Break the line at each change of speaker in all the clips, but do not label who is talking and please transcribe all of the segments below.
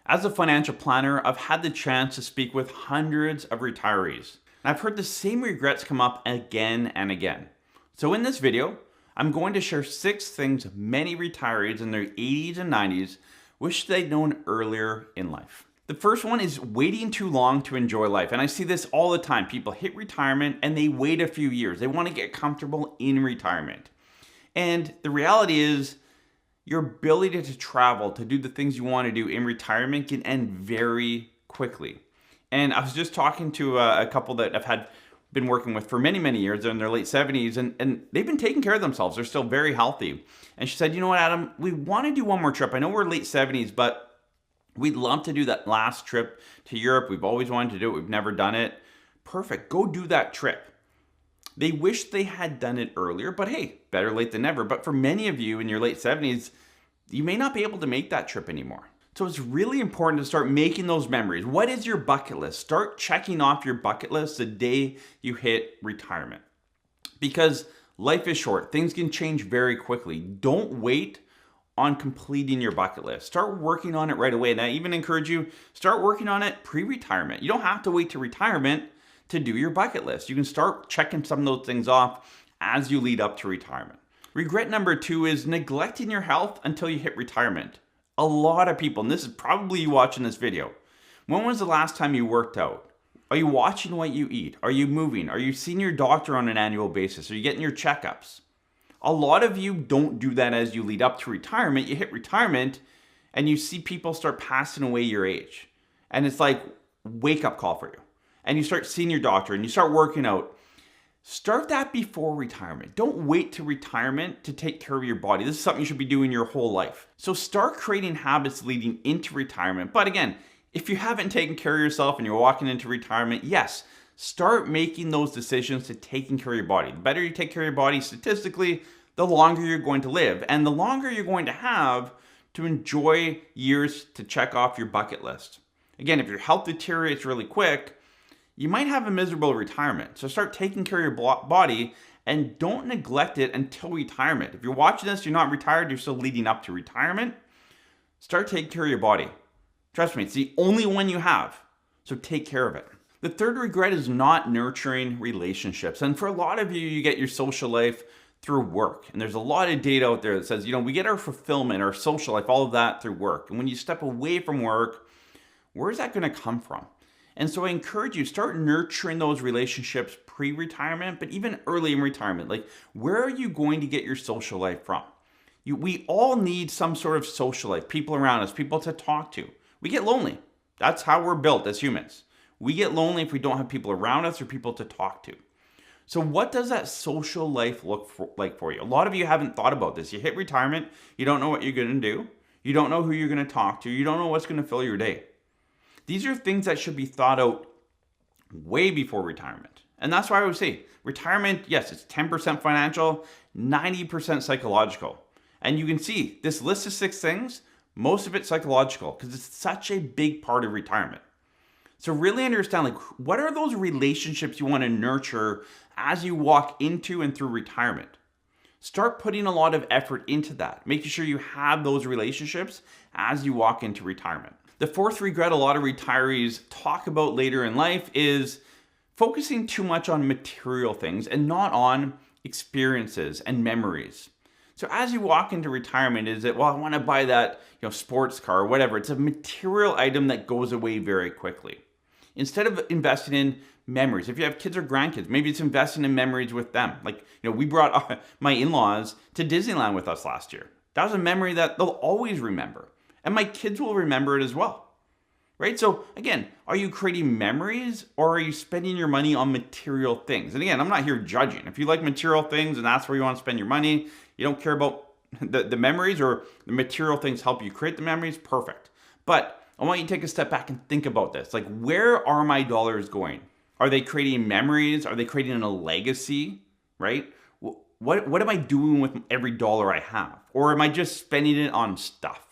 As a financial planner, I've had the chance to speak with hundreds of retirees, and I've heard the same regrets come up again and again. So in this video, I'm going to share 6 things many retirees in their 80s and 90s wish they'd known earlier in life. The first one is waiting too long to enjoy life. And I see this all the time. People hit retirement and they wait a few years. They want to get comfortable in retirement. And the reality is, your ability to travel, to do the things you want to do in retirement can end very quickly. And I was just talking to a couple that been working with for many, many years. They're in their late 70s and they've been taking care of themselves. They're still very healthy. And she said, you know what, Adam, we want to do one more trip. I know we're late 70s, but we'd love to do that last trip to Europe. We've always wanted to do it. We've never done it. Perfect. Go do that trip. They wish they had done it earlier, but hey, better late than never. But for many of you in your late 70s, you may not be able to make that trip anymore. So it's really important to start making those memories. What is your bucket list? Start checking off your bucket list the day you hit retirement. Because life is short. Things can change very quickly. Don't wait on completing your bucket list. Start working on it right away. And I even encourage you, start working on it pre-retirement. You don't have to wait to retirement to do your bucket list. You can start checking some of those things off as you lead up to retirement. Regret number 2 is neglecting your health until you hit retirement. A lot of people, and this is probably you watching this video, when was the last time you worked out? Are you watching what you eat? Are you moving? Are you seeing your doctor on an annual basis? Are you getting your checkups? A lot of you don't do that as you lead up to retirement. You hit retirement and you see people start passing away your age. And it's like wake up call for you. And you start seeing your doctor and you start working out. Start that before retirement. Don't wait to retirement to take care of your body. This is something you should be doing your whole life. So start creating habits leading into retirement. But again, if you haven't taken care of yourself and you're walking into retirement, yes, start making those decisions to taking care of your body. The better you take care of your body statistically, the longer you're going to live and the longer you're going to have to enjoy years to check off your bucket list. Again, if your health deteriorates really quick, you might have a miserable retirement. So start taking care of your body and don't neglect it until retirement. If you're watching this, you're not retired, you're still leading up to retirement, start taking care of your body. Trust me, it's the only one you have. So take care of it. The third regret is not nurturing relationships. And for a lot of you, you get your social life through work. And there's a lot of data out there that says, we get our fulfillment, our social life, all of that through work. And when you step away from work, where's that going to come from? And so I encourage you, start nurturing those relationships pre-retirement, but even early in retirement. Like, where are you going to get your social life from? We all need some sort of social life, people around us, people to talk to. We get lonely. That's how we're built as humans. We get lonely if we don't have people around us or people to talk to. So what does that social life look like for you? A lot of you haven't thought about this. You hit retirement, you don't know what you're going to do. You don't know who you're going to talk to. You don't know what's going to fill your day. These are things that should be thought out way before retirement. And that's why I would say retirement, yes, it's 10% financial, 90% psychological. And you can see this list of 6 things, most of it's psychological because it's such a big part of retirement. So really understand, what are those relationships you want to nurture as you walk into and through retirement? Start putting a lot of effort into that, making sure you have those relationships as you walk into retirement. The fourth regret a lot of retirees talk about later in life is focusing too much on material things and not on experiences and memories. So as you walk into retirement, is it, I want to buy that sports car or whatever. It's a material item that goes away very quickly. Instead of investing in memories, if you have kids or grandkids, maybe it's investing in memories with them. We brought my in-laws to Disneyland with us last year. That was a memory that they'll always remember. And my kids will remember it as well, right? So again, are you creating memories or are you spending your money on material things? And again, I'm not here judging. If you like material things and that's where you want to spend your money, you don't care about the memories or the material things help you create the memories, perfect. But I want you to take a step back and think about this. Where are my dollars going? Are they creating memories? Are they creating a legacy, right? What am I doing with every dollar I have? Or am I just spending it on stuff?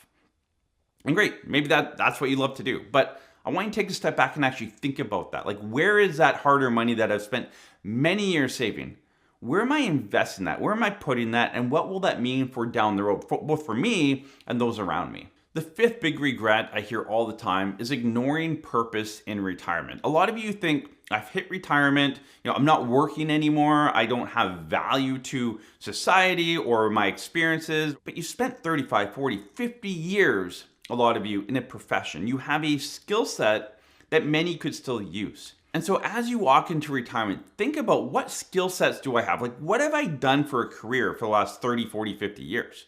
And great, maybe that's what you love to do. But I want you to take a step back and actually think about that. Where is that hard-earned money that I've spent many years saving? Where am I investing that? Where am I putting that? And what will that mean for down the road, both for me and those around me? The fifth big regret I hear all the time is ignoring purpose in retirement. A lot of you think I've hit retirement, I'm not working anymore, I don't have value to society or my experiences, but you spent 35, 40, 50 years, a lot of you, in a profession. You have a skill set that many could still use. And so as you walk into retirement, think about what skill sets do I have? Like, what have I done for a career for the last 30, 40, 50 years?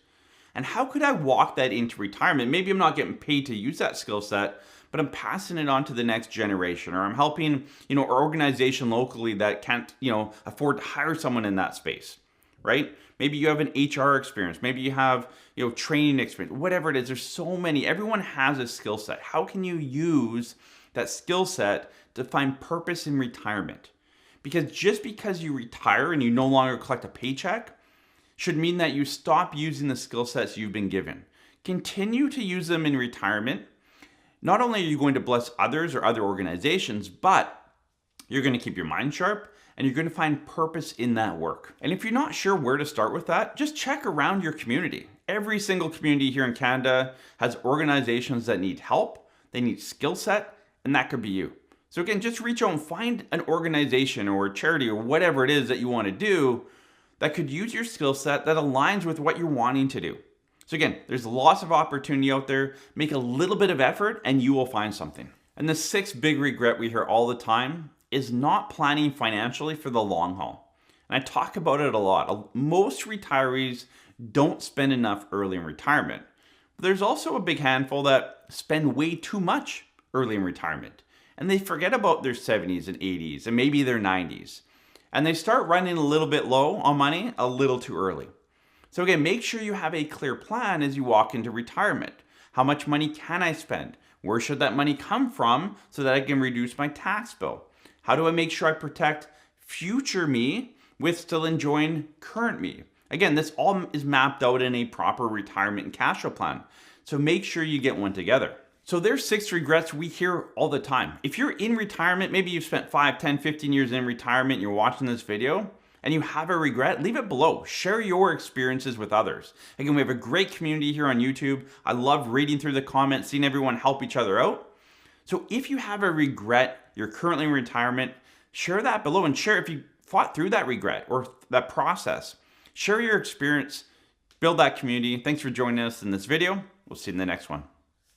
And how could I walk that into retirement? Maybe I'm not getting paid to use that skill set, but I'm passing it on to the next generation, or I'm helping, an organization locally that can't, afford to hire someone in that space, right? Maybe you have an HR experience. Maybe you have, training experience, whatever it is. There's so many. Everyone has a skill set. How can you use that skill set to find purpose in retirement? Because just because you retire and you no longer collect a paycheck should mean that you stop using the skill sets you've been given. Continue to use them in retirement. Not only are you going to bless others or other organizations, but you're going to keep your mind sharp and you're going to find purpose in that work. And if you're not sure where to start with that, just check around your community. Every single community here in Canada has organizations that need help, they need skill set, and that could be you. So again, just reach out and find an organization or a charity or whatever it is that you want to do that could use your skill set that aligns with what you're wanting to do. So again, there's lots of opportunity out there. Make a little bit of effort and you will find something. And the sixth big regret we hear all the time is not planning financially for the long haul. And I talk about it a lot. Most retirees don't spend enough early in retirement. But there's also a big handful that spend way too much early in retirement. And they forget about their 70s and 80s and maybe their 90s. And they start running a little bit low on money a little too early. So again, make sure you have a clear plan as you walk into retirement. How much money can I spend? Where should that money come from so that I can reduce my tax bill? How do I make sure I protect future me with still enjoying current me? Again, this all is mapped out in a proper retirement and cash flow plan. So make sure you get one together. So there's 6 regrets we hear all the time. If you're in retirement, maybe you've spent 5, 10, 15 years in retirement, you're watching this video, and you have a regret, leave it below. Share your experiences with others. Again, we have a great community here on YouTube. I love reading through the comments, seeing everyone help each other out. So if you have a regret, you're currently in retirement, share that below and share if you fought through that regret or that process. Share your experience, build that community. Thanks for joining us in this video. We'll see you in the next one.